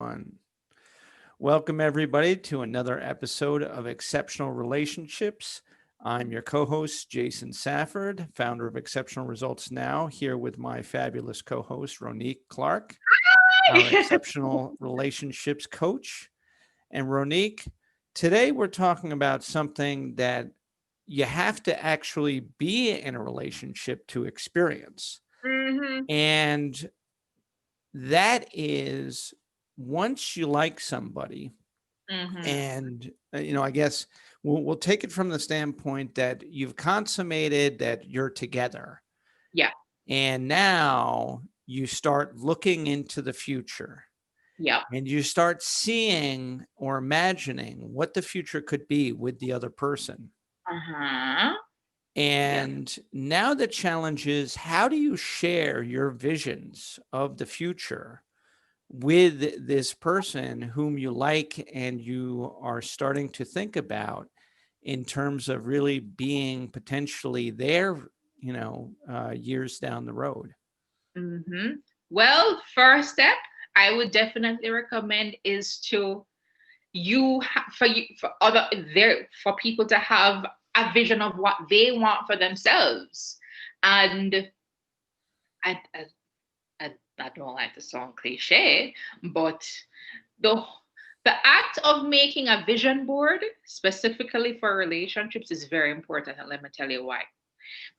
One. Welcome, everybody, to another episode of Exceptional Relationships. I'm your co host, Jason Safford, founder of Exceptional Results Now, here with my fabulous co host, Ronique Clarke, our exceptional relationships coach. And Ronique, today we're talking about something that you have to actually be in a relationship to experience. Mm-hmm. And that is once you like somebody, Mm-hmm. and I guess we'll take it from the standpoint that you've consummated that you're together, Yeah. and now you start looking into the future Yeah. and you start seeing or imagining what the future could be with the other person. Uh-huh. Yeah. And now the challenge is, how do you share your visions of the future with this person whom you like and you are starting to think about in terms of really being potentially there, years down the road? Mm-hmm. Well, first step I would definitely recommend is to for other there for people to have a vision of what they want for themselves. And I I, I don't like to sound cliche, but the the act of making a vision board specifically for relationships is very important, and let me tell you why.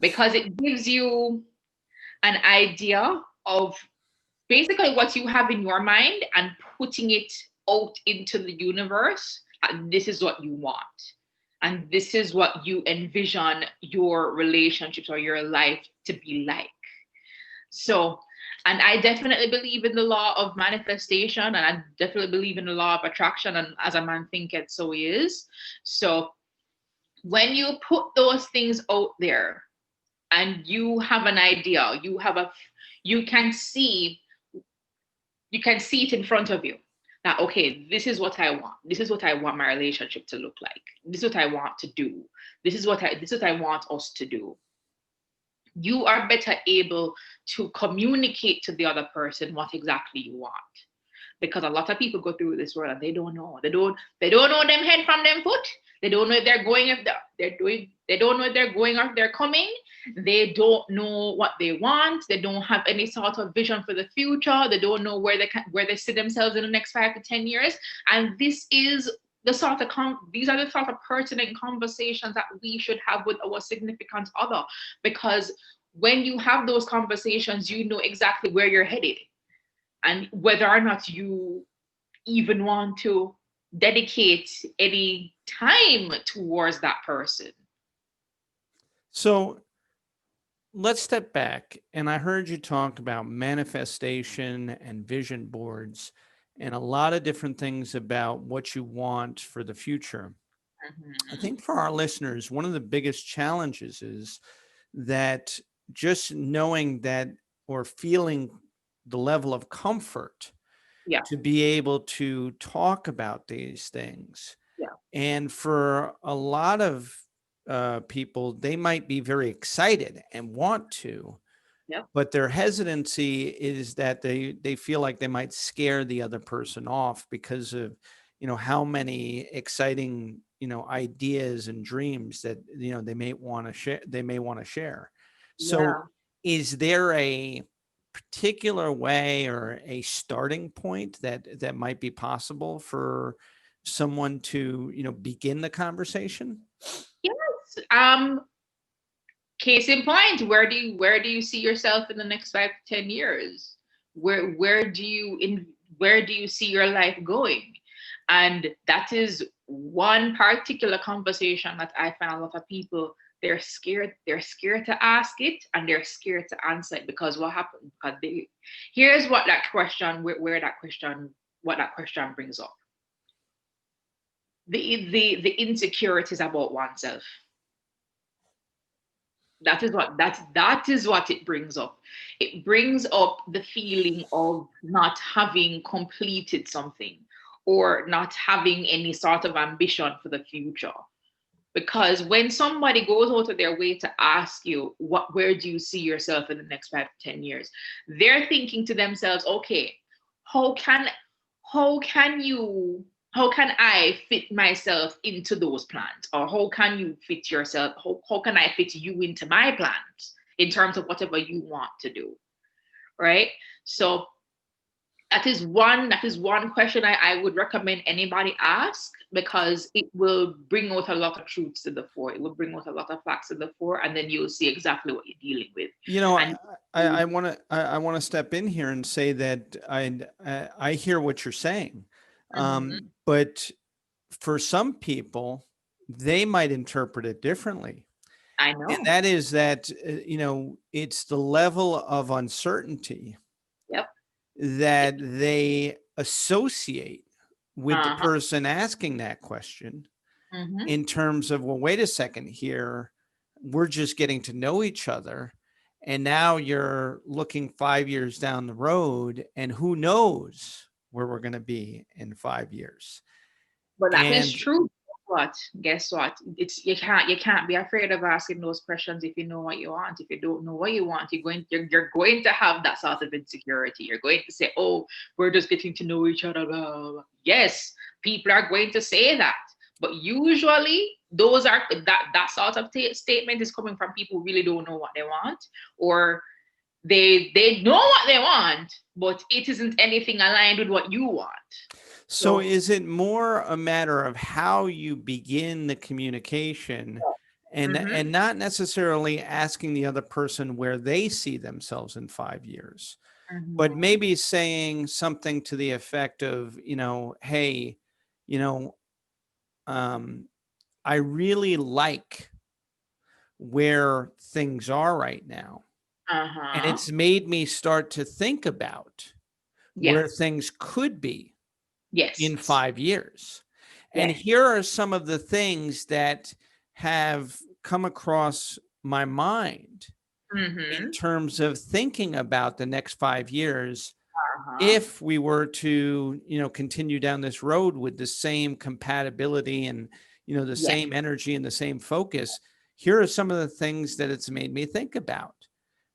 Because it gives you an idea of basically what you have in your mind and putting it out into the universe. And this is what you want. And this is what you envision your relationships or your life to be like. So, and I definitely believe in the law of manifestation, and I definitely believe in the law of attraction. And as a man thinketh, so he is. So, when you put those things out there and you have an idea, you can see you can see it in front of you. That okay, this is what I want. This is what I want my relationship to look like. This is what I want to do. This is what I want us to do. You are better able to communicate to the other person what exactly you want. Because a lot of people go through this world and they don't know. They don't know them head from them foot. They don't know if they're going, if they're doing, they don't know if they're going or if they're coming. They don't know what they want. They don't have any sort of vision for the future. They don't know where they see themselves in the next 5 to 10 years. And these are the sort of pertinent conversations that we should have with our significant other, because when you have those conversations, you know exactly where you're headed and whether or not you even want to dedicate any time towards that person. So let's step back. And I heard you talk about manifestation and vision boards and a lot of different things about what you want for the future. I Mhm. think for our listeners, one of the biggest challenges is that just knowing that or feeling the level of comfort Yeah, to be able to talk about these things. yeah, And for a lot of people, they might be very excited and want to, yeah, but their hesitancy is that they feel like they might scare the other person off because of how many exciting ideas and dreams that they may want to share. So yeah. is there a particular way or a starting point that might be possible for someone to begin the conversation? Yes. Case in point, where do you see yourself in the next 5 to 10 years? Where do you see your life going? And that is one particular conversation that I find a lot of people, they're scared to ask it and they're scared to answer it, because what happened? Because here's what that question where that question what that question brings up. The insecurities about oneself. That is what it brings up. It brings up the feeling of not having completed something or not having any sort of ambition for the future. Because when somebody goes out of their way to ask you where do you see yourself in the next 5 to 10 years, they're thinking to themselves, okay, how can how can you, how can I fit myself into those plans? Or how can you fit yourself? How can I fit you into my plans in terms of whatever you want to do? Right. So that is one question I would recommend anybody ask, because it will bring out a lot of truths to the fore. It will bring out a lot of facts to the fore, and then you'll see exactly what you're dealing with. You know, And I want to step in here and say that I hear what you're saying, Mhm. but for some people, they might interpret it differently, I and know. that is that it's the level of uncertainty Yep. that they associate with the Uh-huh. person asking that question Hmm. in terms of, well, wait a second here, we're just getting to know each other. And now you're looking 5 years down the road, and who knows where we're going to be in 5 years. But that is And true. What? Guess what? It's you can't be afraid of asking those questions if you know what you want. If you don't know what you want, you're going to have that sort of insecurity. You're going to say, "Oh, we're just getting to know each other." Blah, blah, blah. Yes, people are going to say that, but usually those are that sort of statement is coming from people who really don't know what they want, or they know what they want, but it isn't anything aligned with what you want. so So. is it more a matter of how you begin the communication, Mhm. and not necessarily asking the other person where they see themselves in 5 years, but Mhm. maybe saying something to the effect of, hey, you know, um, I really like where things are right now. And Uh-huh. it's made me start to think about Yeah. where things could be in Yes. 5 years. And Yes. here are some of the things that have come across my mind in Mhm. terms of thinking about the next 5 years. Uh-huh. If we were to, continue down this road with the same compatibility and, the Yes. same energy and the same focus, here are some of the things that it's made me think about.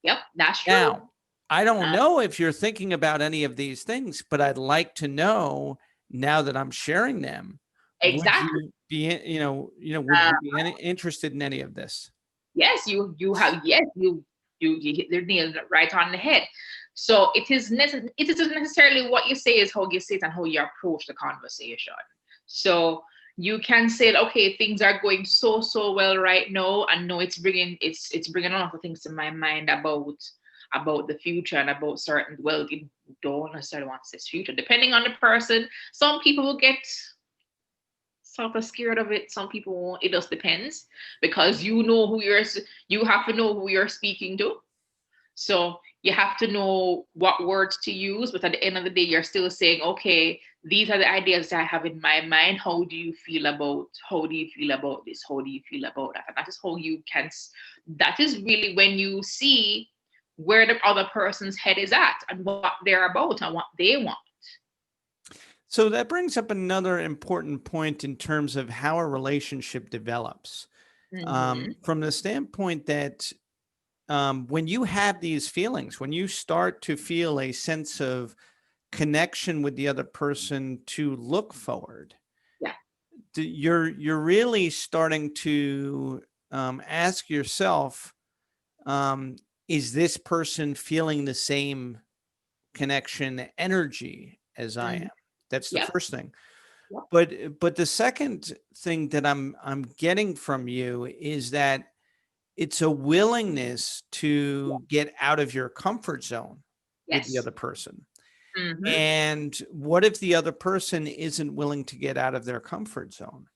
Yep. That's true. Now, I don't Uh, know if you're thinking about any of these things, but I'd like to know, now that I'm sharing them, would exactly. you be, would Uh, you be interested in any of this? yes, you have, yes, you hit the nail right on the head. So it isn't necessarily what you say, is how you say it and how you approach the conversation. So you can say, okay, things are going so well right now, and no, it's bringing a lot of things to my mind about the future and about certain, well, you don't necessarily want to say future, depending on the person. Some people will get sort of scared of it. Some people won't. It just depends, because you have to know who you're speaking to. So you have to know what words to use. But at the end of the day, you're still saying, okay, these are the ideas that I have in my mind. How do you feel about this? How do you feel about that? And that is how you can, that is really when you see where the other person's head is at and what they're about and what they want. So that brings up another important point in terms of how a relationship develops, Mm-hmm. from the standpoint that, when you have these feelings, when you start to feel a sense of connection with the other person to look forward, Yeah. you're really starting to, ask yourself, um, is this person feeling the same connection energy as I Mm-hmm. am? That's the Yep. first thing. Yep. But the second thing that I'm getting from you is that it's a willingness to get out of your comfort zone with the Yes. other person. Mm-hmm. And what if the other person isn't willing to get out of their comfort zone?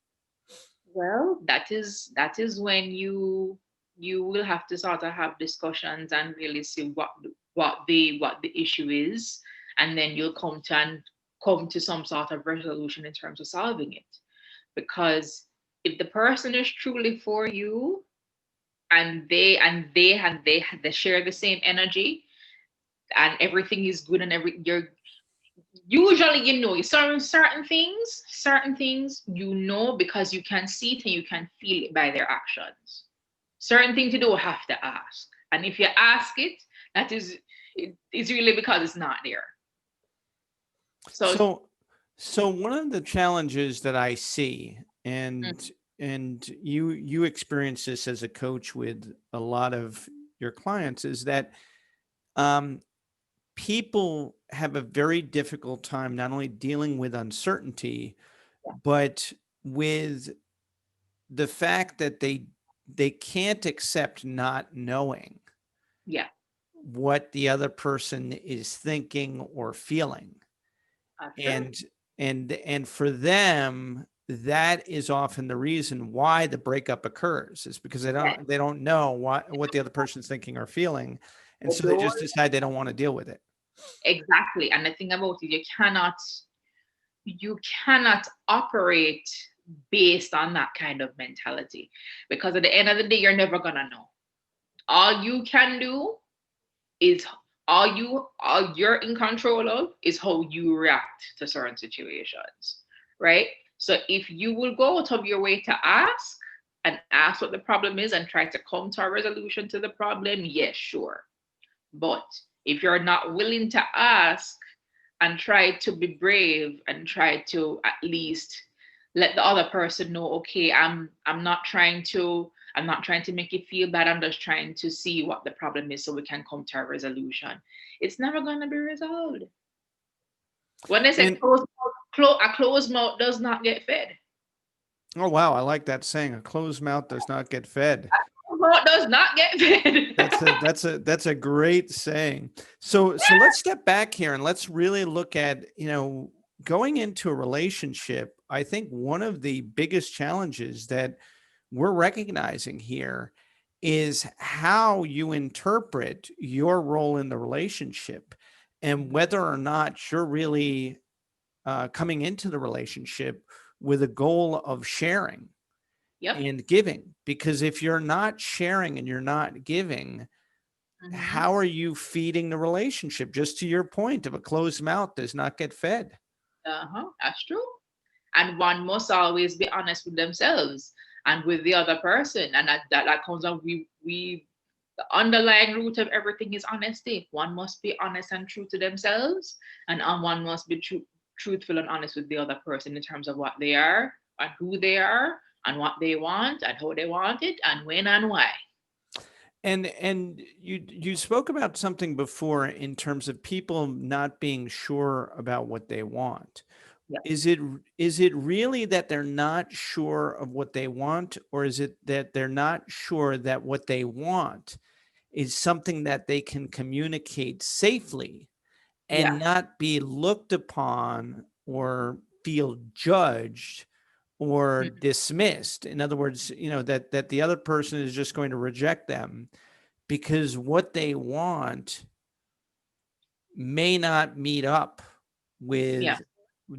Well, that is when you will have to sort of have discussions and really see what the issue is, and then you'll come to some sort of resolution in terms of solving it. Because if the person is truly for you, and they share the same energy, and everything is good, and you're usually, certain things because you can see it and you can feel it by their actions. Certain things you don't have to ask, and if you ask it, that is, it's really because it's not there. So So So one of the challenges that I see, Mm, and you experience this as a coach with a lot of your clients, is that um, people have a very difficult time not only dealing with uncertainty, but with the fact that they can't accept not knowing yeah, what the other person is thinking or feeling. that's true. And and for them, that is often the reason why the breakup occurs, is because Yeah, they don't know what the other person's thinking or feeling. And the so they door, just decide they don't want to deal with it. exactly. And the thing about it, you cannot operate based on that kind of mentality, because at the end of the day, you're never gonna know. All you can do is all you're in control of is how you react to certain situations, right? So if you will go out of your way to ask and ask what the problem is and try to come to a resolution to the problem, yes, sure. But if you're not willing to ask and try to be brave and try to at least let the other person know, okay, I'm not trying to make you feel bad. I'm just trying to see what the problem is so we can come to a resolution. It's never going to be resolved. When they say And a closed mouth does not get fed. oh wow, I like that saying, a closed mouth does not get fed. Mouth does not get fed. That's a great saying. So let's step back here and let's really look at, going into a relationship. I think one of the biggest challenges that we're recognizing here is how you interpret your role in the relationship, and Mhm. whether or not you're really coming into the relationship with a goal of sharing Yep. and giving. Because if you're not sharing and you're not giving, Hmm. how are you feeding the relationship? Just to your point of, a closed mouth does not get fed. Uh-huh. That's true. And one must always be honest with themselves and with the other person. And that comes on, we the underlying root of everything is honesty. One must be honest and true to themselves, and one must be truthful and honest with the other person in terms of what they are and who they are and what they want and how they want it and when and why. And you spoke about something before in terms of people not being sure about what they want. Yeah. Is it really that they're not sure of what they want, or is it that they're not sure that what they want is something that they can communicate safely and Yeah. not be looked upon or feel judged or Mhm. dismissed? In other words, that the other person is just going to reject them because what they want may not meet up Yeah. with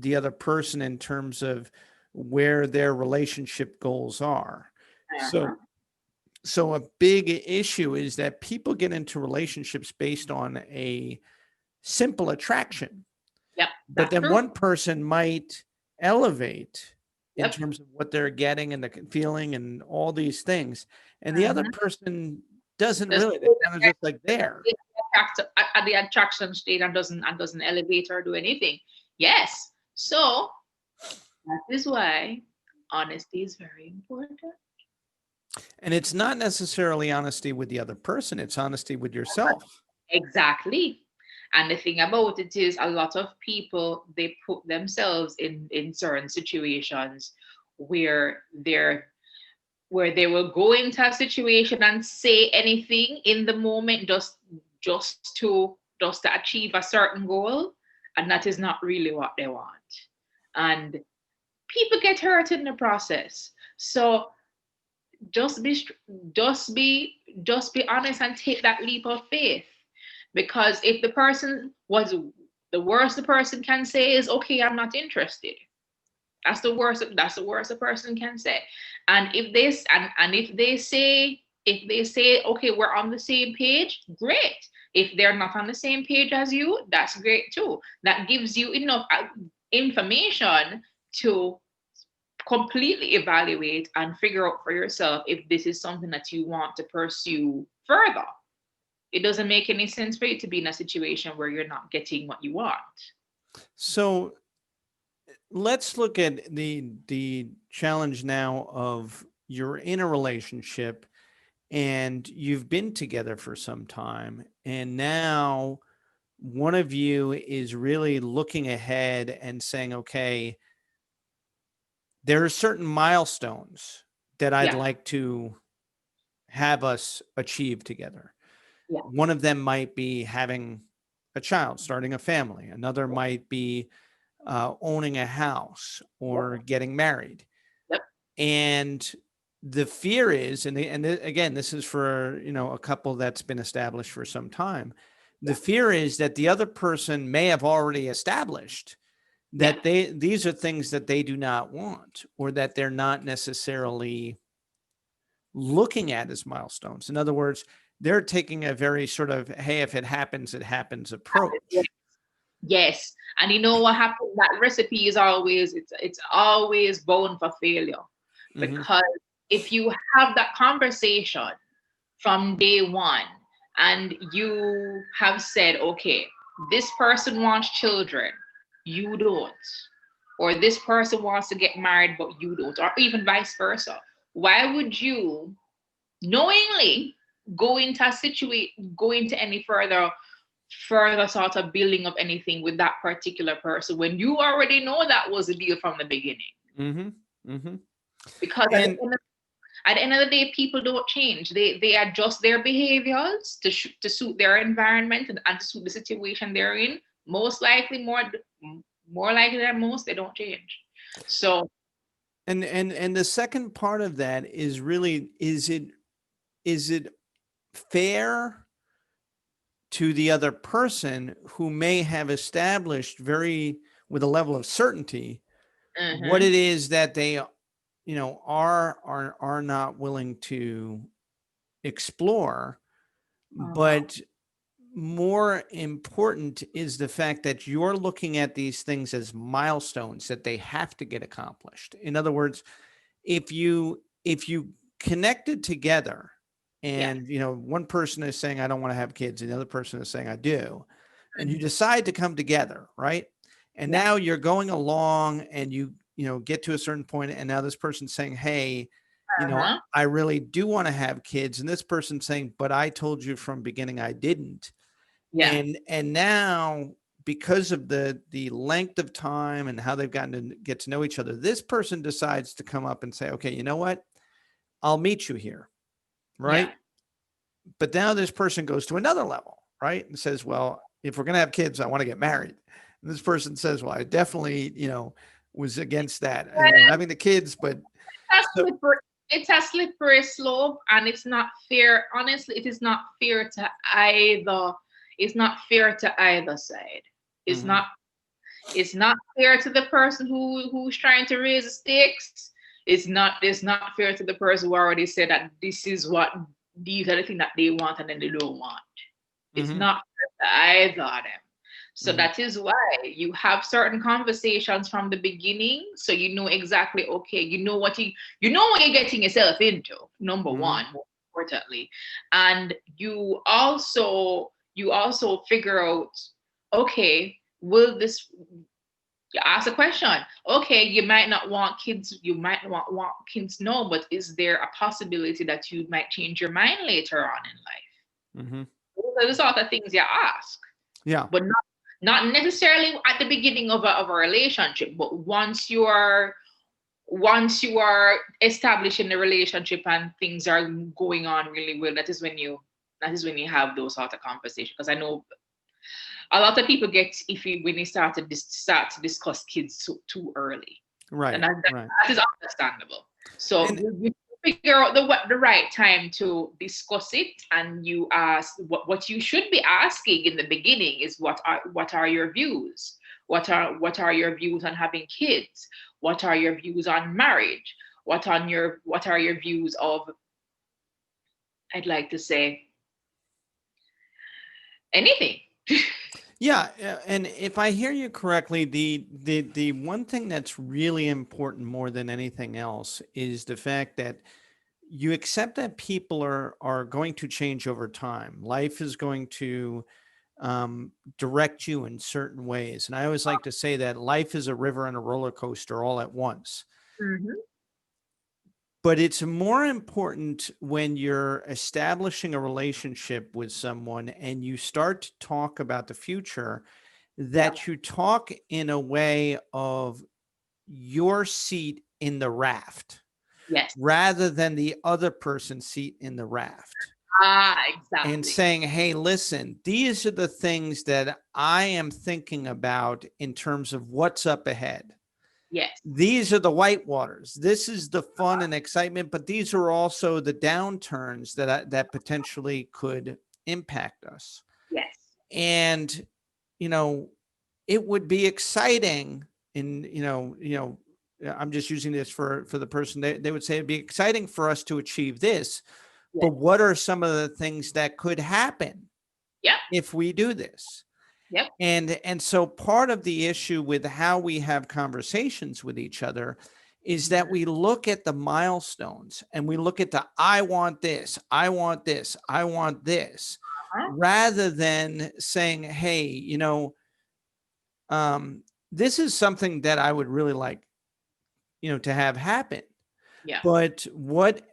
the other person in terms of where their relationship goals are. Uh-huh. So a big issue is that people get into relationships based on a simple attraction, Yep. but That's then true. one person might elevate in Yep. terms of what they're getting and the feeling and all these things, and the other Mm-hmm. person doesn't Just really. They're kind of just like there. at the attraction state and doesn't elevate or do anything. Yes. So that is why honesty is very important. And it's not necessarily honesty with the other person, it's honesty with yourself. Exactly. And the thing about it is a lot of people they put themselves in certain situations where they will go into a situation and say anything in the moment just to achieve a certain goal, and that is not really what they want. And people get hurt in the process. So just be just be honest and take that leap of faith, because if the person was the worst the person can say is, okay, I'm not interested. That's the worst a person can say. And if they say, okay, we're on the same page, great. If they're not on the same page as you, that's great too. That gives you enough information to completely evaluate and figure out for yourself if this is something that you want to pursue further. It doesn't make any sense for you to be in a situation where you're not getting what you want. So let's look at the challenge now of you're in a relationship and you've been together for some time, and now one of you is really looking ahead and saying, okay, there are certain milestones that I'd Yeah, like to have us achieve together. yeah, One of them might be having a child, starting a family. Another yeah, might be owning a house yep, or getting married. yep, And the fear is, again, this is for, a couple that's been established for some time. The yeah, fear is that the other person may have already established yeah, that these are things that they do not want, or that they're not necessarily looking at as milestones. In other words, they're taking a very sort of, hey, if it happens, it happens yeah. approach. Yes. And you know what happens? That recipe is always it's always bound for failure. Hmm. Because if you have that conversation from day one and you have said, okay, this person wants children, you don't. Or this person wants to get married, but you don't, or even vice versa. Why would you knowingly go into any further sort of building of anything with that particular person when you already know that was the deal from the beginning? Hmm. Hmm. Because And at the end of the day, people don't change. They adjust their behaviors to suit their environment and to suit the situation they're in. Most likely, more likely than most, they don't change. So and the second part of that is really, is it fair to the other person who may have established very with a level of certainty what mhm, it is that they are not willing to explore. uh-huh, But more important is the fact that you're looking at these things as milestones that they have to get accomplished. In other words, if you connected together, yeah, and one person is saying I don't want to have kids and the other person is saying I do, and you mhm, decide to come together, right? And yeah, now you're going along and get to a certain point, and now this person's saying, hey, uh-huh, I really do want to have kids, and this person's saying, but I told you from beginning I didn't. yeah, And now, because of the length of time and how they've gotten to get to know each other, this person decides to come up and say, okay, you know what, I'll meet you here, yeah, right? But now this person goes to another level, right, and says, well, if we're going to have kids, I want to get married. And this person says, well, I definitely was against that, having the kids, but that's so. slippery. It's a slippery slope, and it's not fair. Honestly, it is not fair to either. It's not fair to either side. It's Mhm. not. It's not fair to the person who's trying to raise the stakes. It's not. It's not fair to the person who already said that this is what these are the things that they want and then they don't want. It's Mhm. not fair to either of them. So Mhm. that is why you have certain conversations from the beginning, so you know exactly, okay, you know what you're getting yourself into, number Mhm. one, more importantly. And you also figure out, okay, will this you ask a question. Okay, you might not want kids, you might not want kids now, but is there a possibility that you might change your mind later on in life? Mhm. Those are the sort of things you ask, Yeah. but not necessarily at the beginning of a relationship, but once you are establishing the relationship and things are going on really well, that is when you have those sort of conversations. Because I know a lot of people get iffy when they start to discuss kids too early, and Right. Right. that is understandable. So And you figure out the right time to discuss it, and you ask what you should be asking in the beginning is what are your views? What are your views on having kids? What are your views on marriage? What are your views of, I'd like to say, anything. yeah, and if I hear you correctly, the one thing that's really important more than anything else is the fact that you accept that people are going to change over time. Life is going to direct you in certain ways. And I always like to say that life is a river and a roller coaster all at once. Mm-hmm. But it's more important when you're establishing a relationship with someone and you start to talk about the future, Yeah. that you talk in a way of your seat in the raft Yes. rather than the other person's seat in the raft, Ah, and exactly. saying, hey, listen, these are the things that I am thinking about in terms of what's up ahead. Yes. These are the white waters. This is the fun and excitement, but these are also the downturns that potentially could impact us. Yes. And you know, it would be exciting. And I'm just using this for the person. They would say it'd be exciting for us to achieve this, Yes. but what are some of the things that could happen Yep. if we do this? Yep. And so part of the issue with how we have conversations with each other is that Mhm. we look at the milestones and we look at the I want this, I want this, I want this, Uh-huh. rather than saying, hey, um, this is something that I would really like, to have happen. Yeah. But what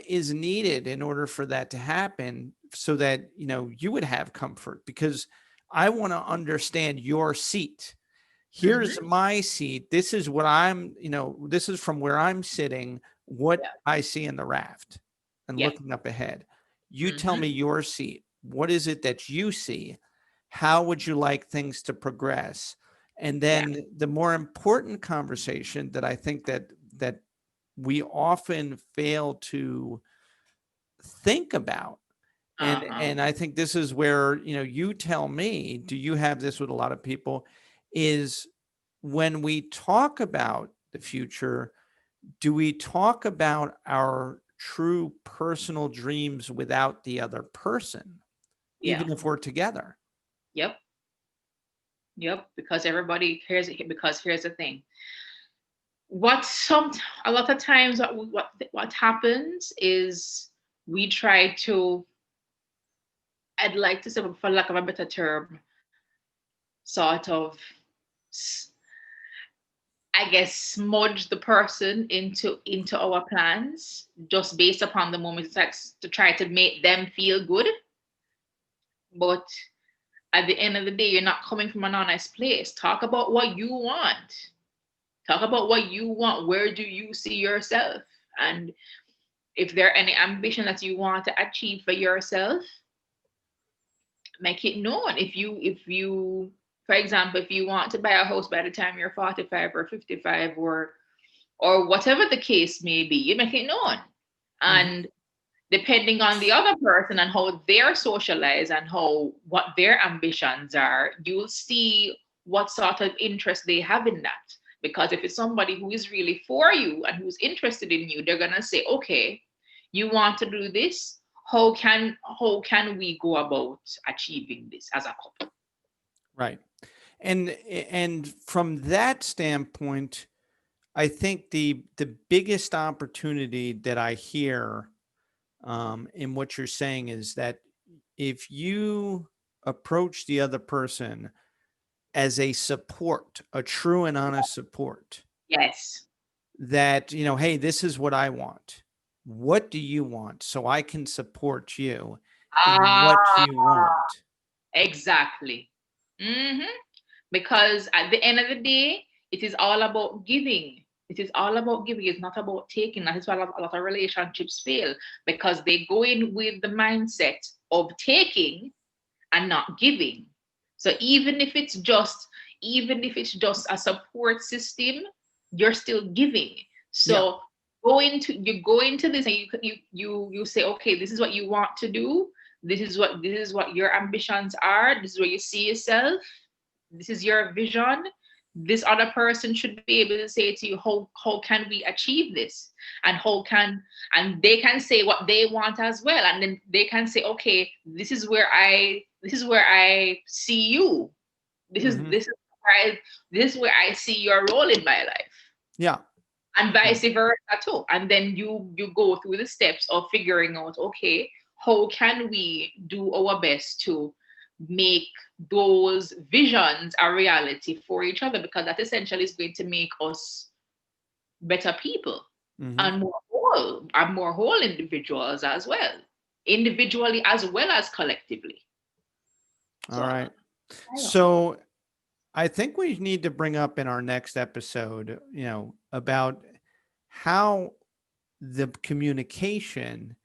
is needed in order for that to happen so that, you would have comfort? Because I want to understand your seat. Here's Mm-hmm. my seat. This is what this is from where I'm sitting, what Yeah. I see in the raft and Yeah. looking up ahead. You tell Mm-hmm. me your seat. What is it that you see? How would you like things to progress? And Yeah. then the more important conversation that I think that we often fail to think about. And Uh-huh. and I think this is where, you tell me, do you have this with a lot of people, is when we talk about the future, do we talk about our true personal dreams without the other person, Yeah. even if we're together? Yep. Yep. Because everybody cares. Because here's the thing. What some A lot of times what happens is we try to, I'd like to say, for lack of a better term, sort of, s- I guess, smudge the person into our plans just based upon the moment, it's to try to make them feel good. But at the end of the day, you're not coming from an honest place. Talk about what you want. Talk about what you want. Where do you see yourself? And if there are any ambition that you want to achieve for yourself, make it known. If you for example, if you want to buy a house by the time you're 45 or 55, or whatever the case may be, you make it known. Mhm. And depending on the other person and how they're socialized and how what their ambitions are, you'll see what sort of interest they have in that. Because if it's somebody who is really for you and who's interested in you, they're gonna say, okay, you want to do this. How can we go about achieving this as a couple? Right. And from that standpoint, I think the biggest opportunity that I hear in what you're saying is that if you approach the other person as a support, a true and honest support, Yes. that, hey, this is what I want. What do you want? So I can support you in what Ah, you want. exactly. Hmm. Because at the end of the day, it is all about giving. It is all about giving. It's not about taking. That is why a lot of relationships fail, because they go in with the mindset of taking and not giving. So even if it's just a support system, you're still giving. Yeah. So you go into this and you say, okay, this is what you want to do. This is what your ambitions are. This is where you see yourself. This is your vision. This other person should be able to say to you, how can we achieve this? And and they can say what they want as well. And then they can say, okay, this is where I see you. This is Hmm. this is where I see your role in my life. Yeah. And Yeah. vice versa too. And then you go through the steps of figuring out, okay, how can we do our best to make those visions a reality for each other, because that essentially is going to make us better people Hmm. and more whole individuals as well, individually as well as collectively. All So right. I don't So I think we need to bring up in our next episode, about how the communication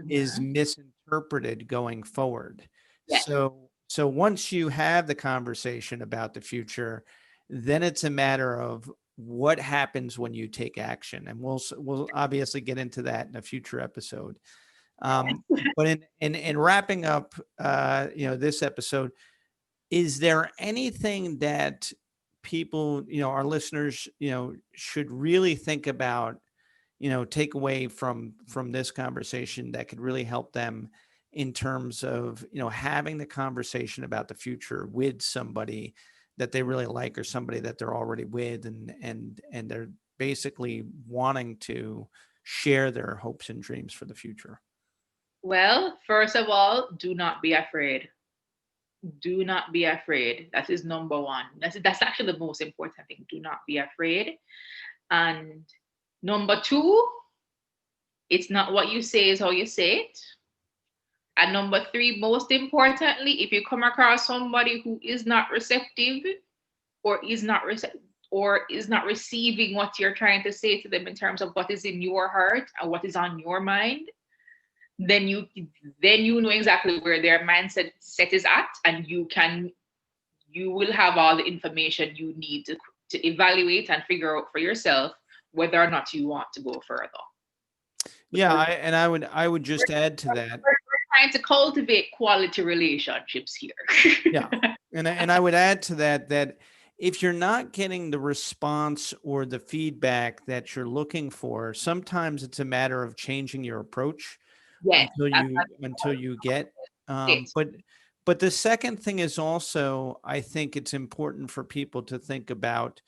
is Mhm. misinterpreted going forward. Yes. So once you have the conversation about the future, then it's a matter of what happens when you take action, and we'll obviously get into that in a future episode. But in wrapping up, this episode, is there anything that people, our listeners, should really think about, take away from this conversation that could really help them in terms of, having the conversation about the future with somebody that they really like, or somebody that they're already with, and they're basically wanting to share their hopes and dreams for the future? Well, first of all, do not be afraid. Do not be afraid. That is number one. That's actually the most important thing. Do not be afraid. And number two, it's not what you say, is how you say it. And number three, most importantly, if you come across somebody who is not receptive, or is not receiving what you're trying to say to them in terms of what is in your heart and what is on your mind, then you know exactly where their mindset set is at, and you will have all the information you need to evaluate and figure out for yourself whether or not you want to go further. Yeah, Because I would just add to that. we're trying to cultivate quality relationships here. Yeah. And I would add to that, that if you're not getting the response or the feedback that you're looking for, sometimes it's a matter of changing your approach Yes, until you get, it. but the second thing is also, I think it's important for people to think about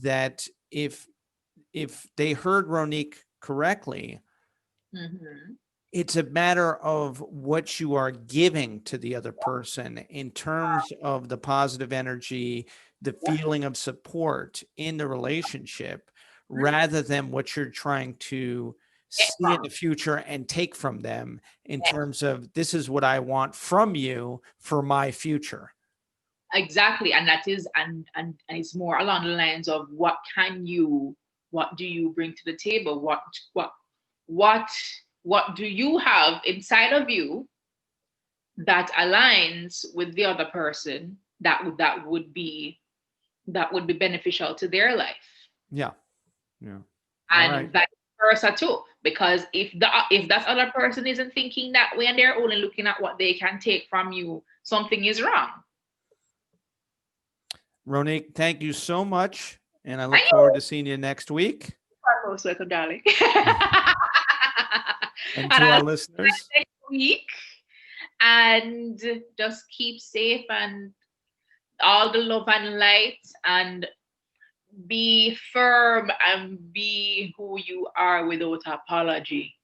that if they heard Ronique correctly, Mhm. it's a matter of what you are giving to the other person in terms of the positive energy, the Yep. feeling of support in the relationship, rather than what you're trying to Get see in from. the future and take from them in terms of, this is what I want from you for my future. Exactly, and that is and it's more along the lines of what do you bring to the table, what what do you have inside of you that aligns with the other person, that would be beneficial to their life, Yeah. Yeah. All right. and vice versa too, because if that other person isn't thinking that way and they're only looking at what they can take from you, something is wrong. Ronique, thank you so much. And I Are look forward to you seeing you next week. most welcome, darling? And And to I'll our see listeners, you next week. And just keep safe and all the love and light, and be firm and be who you are without apology.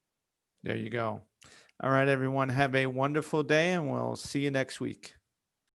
there you go. All right, everyone, have a wonderful day, and we'll see you next week.